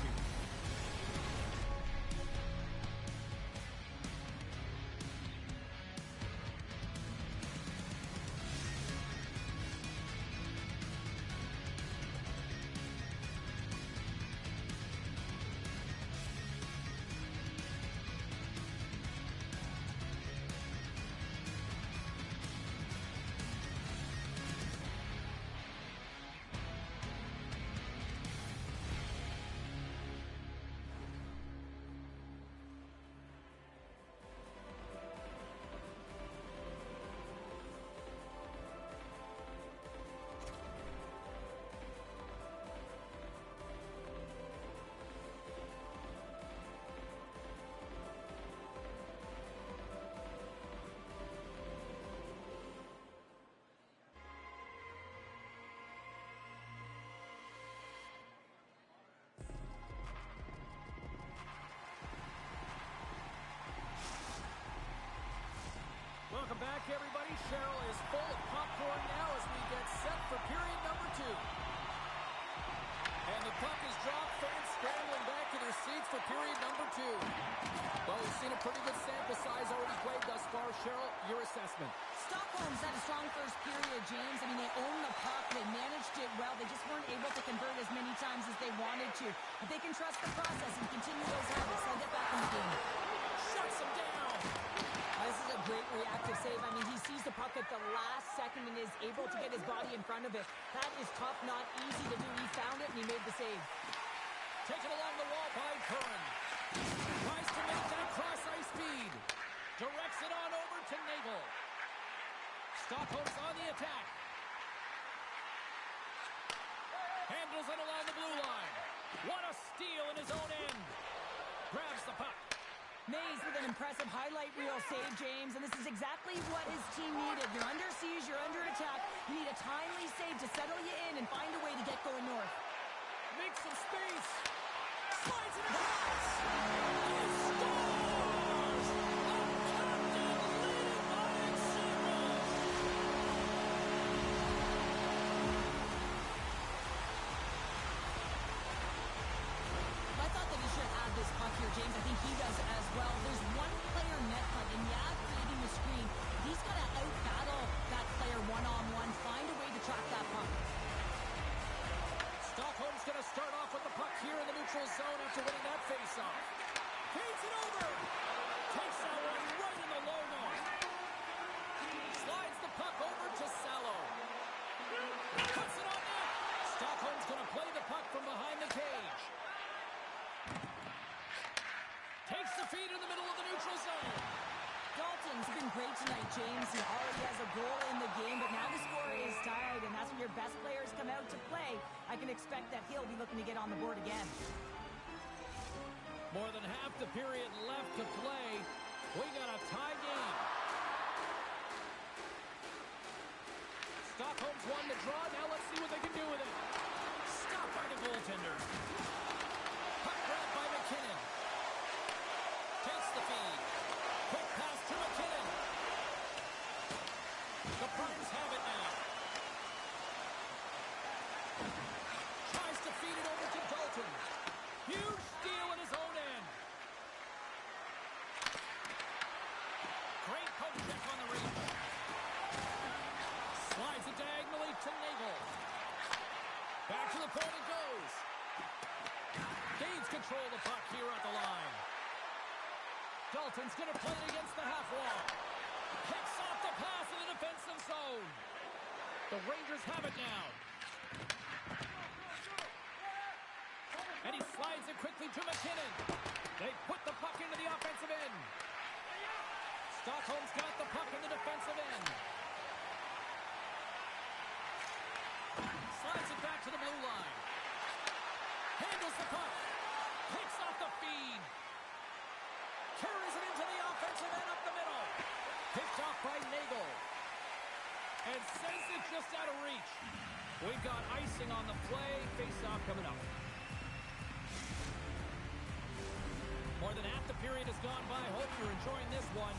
Welcome back, everybody. Cheryl is full of popcorn now as we get set for period number 2. And the puck is dropped. Fans scrambling back to their seats for period number 2. Well, we've seen a pretty good sample size already played thus far. Cheryl, your assessment. Stockholm's had a strong first period, James. I mean, they owned the puck. They managed it well. They just weren't able to convert as many times as they wanted to. But they can trust the process and continue those habits. They'll get back in the game. Shuts knocks him down. This is a great reactive save. I mean, he sees the puck at the last second and is able to get his body in front of it. That is tough, not easy to do. He found it and he made the save. Taken along the wall by Curran. Tries to make that cross-ice feed. Directs it on over to Nagel. Stockholm's on the attack. Handles it along the blue line. What a steal in his own end. Grabs the puck. Mays with an impressive highlight reel save, James, and this is exactly what his team needed. You're under siege, you're under attack. You need a timely save to settle you in and find a way to get going north. Makes some space. Slides it across. And scores! The captain leading by example. I thought that he should have this puck here, James. I think he does as well. There's one player net front, and creating the screen. He's got to out-battle that player one-on-one, find a way to track that puck. Stockholm's going to start off with the puck here in the neutral zone after winning that face-off. Feeds it over. Takes that one right in the logo. Slides the puck over to Salo. Puts it on net. Stockholm's going to play the puck from behind the cage. Takes the feed in the middle of the neutral zone. Dalton's been great tonight, James. He already has a goal in the game, but now the score is tied, and that's when your best players come out to play. I can expect that he'll be looking to get on the board again. More than half the period left to play. We got a tie game. Stockholm's won the draw. Now let's see what they can do with it. Stopped by the goaltender. Puck grabbed by McKinnon. Takes the feed. Quick pass to McKinnon. The Preds have it now. Tries to feed it over to Dalton. Huge steal in his own end. Great poke check on the reach. Slides it diagonally to Nagel. Back to the point it goes. Gains control of the puck here at the line. Dalton's going to play it against the half wall. Picks off the pass in the defensive zone. The Rangers have it now. And he slides it quickly to McKinnon. They put the puck into the offensive end. Stockholm's got the puck in the defensive end. Slides it back to the blue line. Handles the puck. Picks off the feed. Carries it into the offensive end up the middle. Picked off by Nagel. And sends it just out of reach. We've got icing on the play. Face-off coming up. More than half the period has gone by. Hope you're enjoying this one.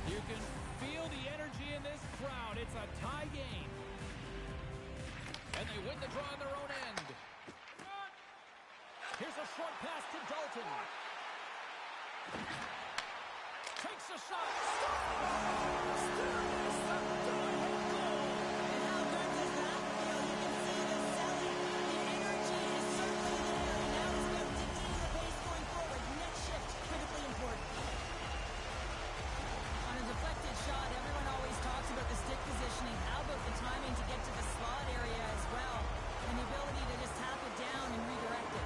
You can feel the energy in this crowd. It's a tie game. And they win the draw on their own end. Here's a short pass to Dalton. Takes a shot. Still is the go-ahead goal. And how good does that feel? You can see the selling. The energy is certainly there, and now he's been dictating the pace going forward. Next shift, critically important. On a deflected shot, everyone always talks about the stick positioning. How about the timing to get to the slot area as well? And the ability to just tap it down and redirect it.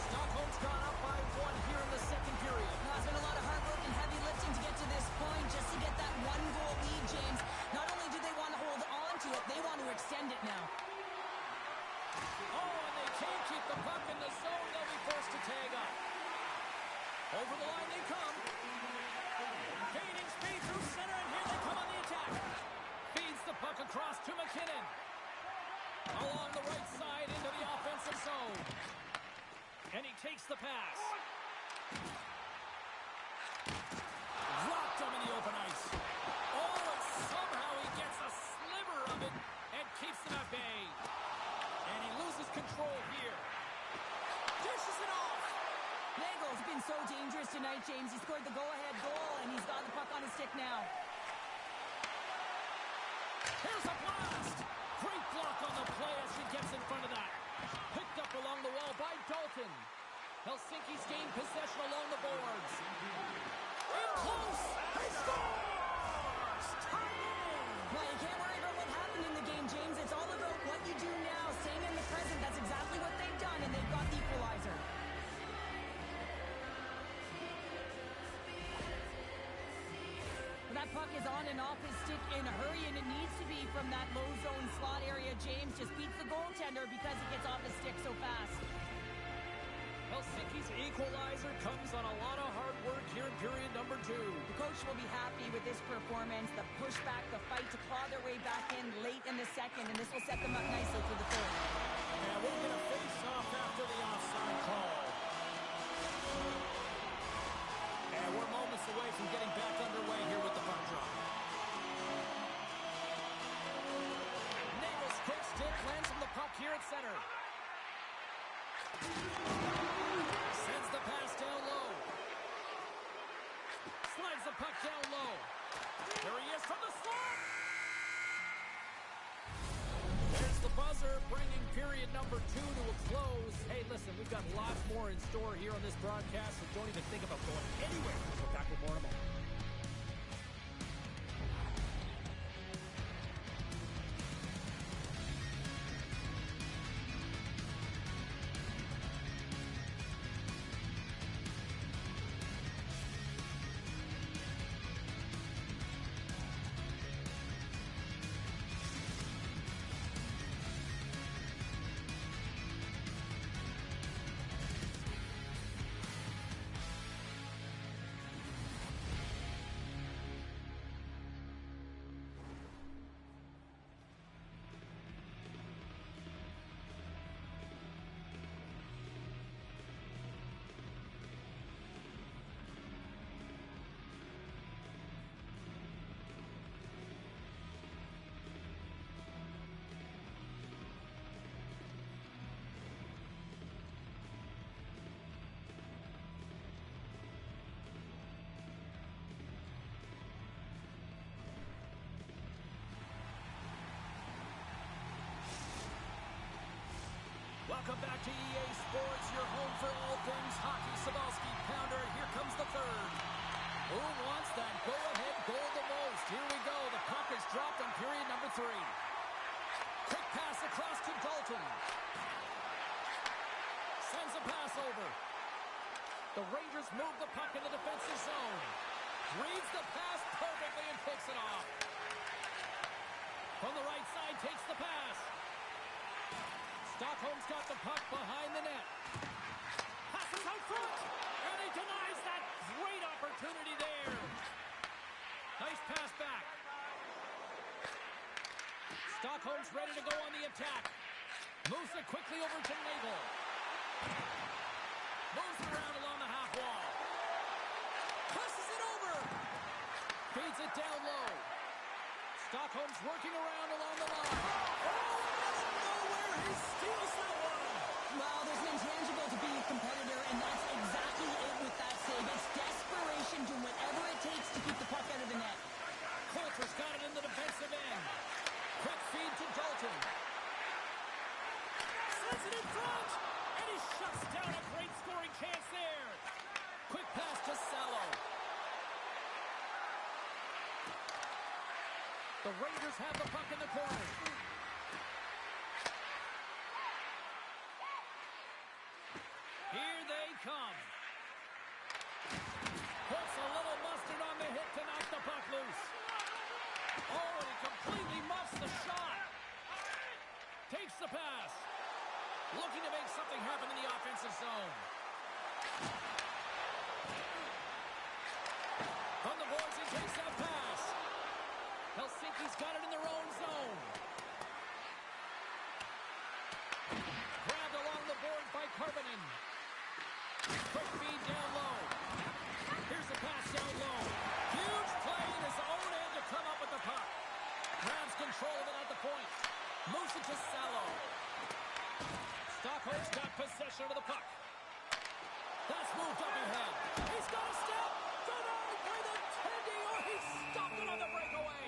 Stockholm's gone up by one here in the second period. Now, it's been a lot of hard work and heavy lifting to get to this point, just to get that one-goal lead, James. Not only do they want to hold on to it, they want to extend it now. Oh, and they can't keep the puck in the zone. They'll be forced to tag up. Over the line they come. Gaining speed through center, and here they come on the attack. Feeds the puck across to McKinnon. Along the right side into the offensive zone. And he takes the pass. Dropped him in the open ice. Oh, and somehow he gets a sliver of it and keeps them at bay. And he loses control here. Dishes it off. Nagel's been so dangerous tonight, James. He scored the go-ahead goal, and he's got the puck on his stick now. Here's a blast. Great block on the play as he gets in front of that. Picked up along the wall by Dalton. Helsinki's gained possession along the boards. In close. He scores! Tie game! Well, you can't worry about what happened in the game, James. It's all about what you do now, staying in the present. That's exactly what they've done, and they've got the equalizer. That puck is on and off his stick in a hurry, and it needs to be from that low zone slot area. James just beats the goaltender because it gets off his stick so fast. Helsinki's equalizer comes on a lot of hard work here in period number 2. The coach will be happy with this performance, the pushback, the fight to claw their way back in late in the second, and this will set them up nicely for the third. And we'll get a face-off after the offside call. And we're moments away from getting back underway here with the puck drop. Nagel's quick stick lands on the puck here at center. Sends the pass down low. Slides the puck down low. There he is from the slot. There's the buzzer, bringing period number 2 to a close. Hey, listen, we've got lots more in store here on this broadcast, so don't even think about going anywhere. We're back with more in a moment. Welcome back to EA Sports, your home for all things hockey. Cybulski Pounder, here comes the third. Who wants that go-ahead goal the most? Here we go. The puck is dropped on period number 3. Quick pass across to Dalton. Sends a pass over. The Rangers move the puck in the defensive zone. Reads the pass perfectly and picks it off. From the right side, takes the pass. Stockholm's got the puck behind the net. Passes out front, and he denies that great opportunity there. Nice pass back. Stockholm's ready to go on the attack. Moves it quickly over to Nagel. Moves it around along the half wall. Passes it over. Feeds it down low. Stockholm's working around along the line. He steals that one! Well, there's an intangible to being a competitor, and that's exactly it with that save. It's desperation, doing whatever it takes to keep the puck out of the net. Coulter's got it in the defensive end. Quick feed to Dalton. Sends it in front! And he shuts down a great scoring chance there. Quick pass to Salo. The Rangers have the puck in the corner. Here they come. Puts a little mustard on the hit to knock the puck loose. Oh, and he completely muffs the shot. Takes the pass. Looking to make something happen in the offensive zone. From the boards, he takes that pass. Helsinki's got it in their own zone. Grabbed along the board by Karvinen. Quick feed down low. Here's the pass down low. Huge play in his own end to come up with the puck. Grabs control of it at the point. Moves it to Salo. Stockholm's got possession of the puck. That's moved up ahead. He's got a step. Denied by the Tendy. Oh, he stopped it on the breakaway.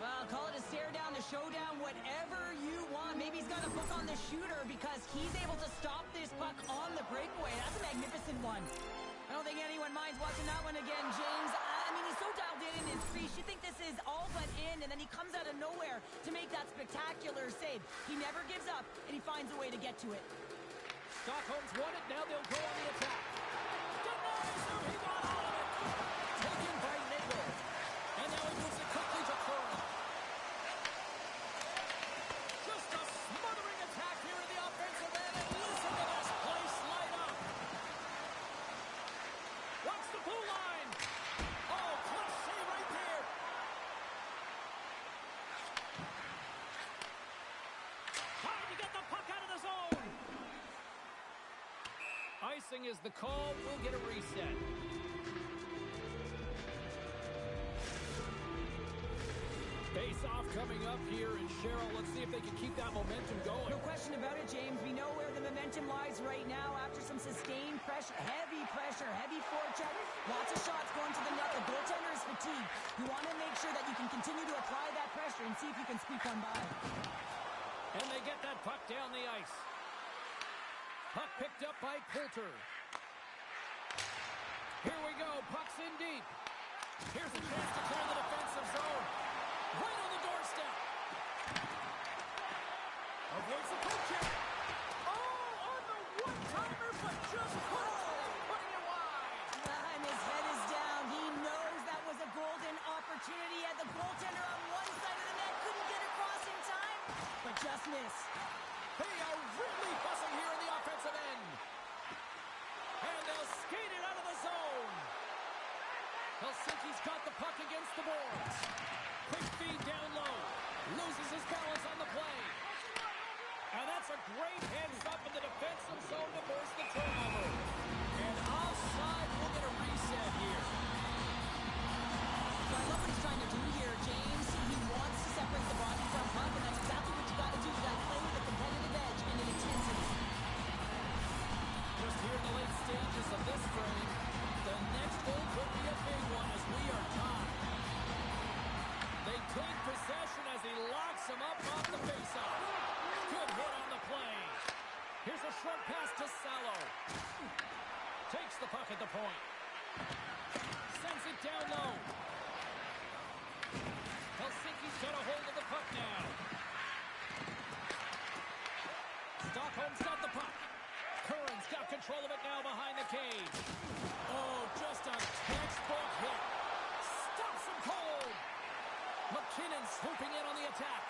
Well, call it a stare down, a showdown, whatever you want. Maybe he's got a hook on the shooter because he's able to stop this puck on the breakaway. That's a magnificent one. I don't think anyone minds watching that one again, James. I mean, he's so dialed in his crease. You think this is all but in, and then he comes out of nowhere to make that spectacular save. He never gives up, and he finds a way to get to it. Stockholm's won it. Now they'll go on the attack. Denies him. He got all of it. Taken by Nagel. And now he moves it quickly to Curran. Just a smothering attack here in the offensive end. And listen to this place light up. Watch the blue line. Oh, clutch save right there. Trying to get the puck out of the zone. Icing is the call. We'll get a reset. Face-off coming up here, and Cheryl, let's see if they can keep that momentum going. No question about it, James. We know where the momentum lies right now after some sustained pressure, heavy forecheck, lots of shots going to the net. The goaltender is fatigued. You want to make sure that you can continue to apply that pressure and see if you can squeak one by. And they get that puck down the ice. Puck picked up by Coulter. Here we go. Puck's in deep. Here's a chance to clear the defensive zone. Right on the doorstep. Avoids the poke check. Oh, on the one-timer, but just putting it wide. And his head is down. He knows that was a golden opportunity. Had the goaltender on one side of the net, couldn't get across in time, but just missed. They are really buzzing here in the offensive end. And they'll skate it out of the zone. Helsinki's got the puck against the boards. Quick feed down low. Loses his balance on the play. And that's a great heads up in the defensive zone to force the turnover. And offside, we'll get a reset here. So I love what he's trying to do here, James. He wants to separate the body from puck, and that's exactly what you got to do. You got to play with a competitive edge and an intensity. Just here in the late stages of this frame, the next goal could be a big one as we are tied. They take possession as he locks him up off the faceoff. Good hit on the play. Here's a short pass to Salo. Takes the puck at the point. Sends it down low. Helsinki's got a hold of the puck now. Stockholm's got the puck. Curran's got control of it now behind the cage. Oh, just a textbook hit. Stops him cold. McKinnon swooping in on the attack.